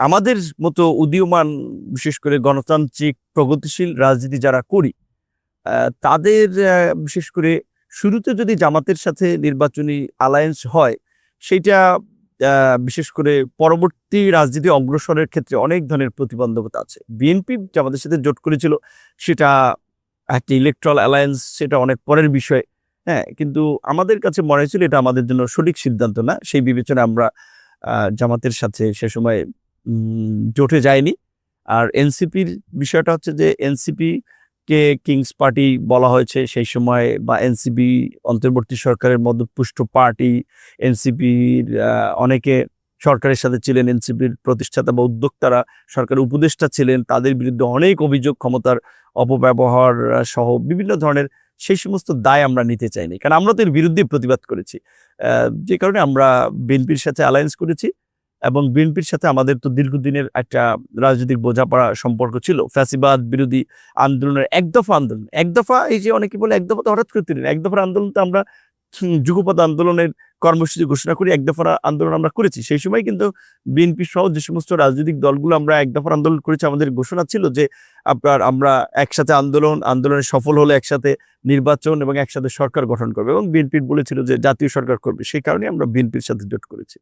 আমাদের মতো উদীয়মান বিশেষ করে গণতান্ত্রিক প্রগতিশীল রাজনীতি যারা করি তাদের বিশেষ করে শুরুতে যদি জামাতের সাথে নির্বাচনী অ্যালায়েন্স হয় সেইটা বিশেষ করে পরবর্তী রাজনীতি অগ্রসরের ক্ষেত্রে অনেক ধরনের প্রতিবন্ধকতা আছে। বিএনপি জামাতের সাথে জোট করেছিল, সেটা একটা ইলেকট্রাল অ্যালায়েন্স, সেটা অনেক পরের বিষয়। হ্যাঁ, কিন্তু আমাদের কাছে মনে হয়েছিল এটা আমাদের জন্য সঠিক সিদ্ধান্ত না। সেই বিবেচনায় আমরা জামাতের সাথে সে সময় জোটে যায়নি। আর এনসিপির বিষয়টা হচ্ছে যে এনসিপি কে কিংস পার্টি বলা হয়েছে সেই সময়, বা এনসিপি অন্তর্বর্তী সরকারের মদতপুষ্ট পার্টি। এনসিপির অনেকে সরকারের সাথে ছিলেন, এনসিপির প্রতিষ্ঠাতা বা উদ্যোক্তারা সরকারের উপদেষ্টা ছিলেন, তাদের বিরুদ্ধে অনেক অভিযোগ, ক্ষমতার অপব্যবহার সহ বিভিন্ন ধরনের। সেই সমস্ত দায় আমরা নিতে চাইনি, কারণ আমরা তো এর বিরুদ্ধে প্রতিবাদ করেছি। যে কারণে আমরা বিএনপির সাথে অ্যালায়েন্স করেছি, এবং বিএনপির সাথে আমাদের তো দীর্ঘদিনের একটা রাজনৈতিক বোঝাপড়া সম্পর্ক ছিল। ফ্যাসিবাদ বিরোধী আন্দোলনের একদফা আন্দোলন, একদফা, এই যে অনেকে বলে একদফা তো হঠাৎ করে তুলেন, একদফার আন্দোলন তো আমরা যুগপৎ আন্দোলনের কর্মসূচি ঘোষণা করি, একদফার আন্দোলন আমরা করেছি। সেই সময় কিন্তু বিএনপি সহ যে সমস্ত রাজনৈতিক দলগুলো আমরা একদফার আন্দোলন করেছি, আমাদের ঘোষণা ছিল যে আমরা একসাথে আন্দোলনে সফল হলে একসাথে নির্বাচন এবং একসাথে সরকার গঠন করবে, এবং বিএনপি বলেছিল যে জাতীয় সরকার করবে। সেই কারণে আমরা বিএনপির সাথে জোট করেছি।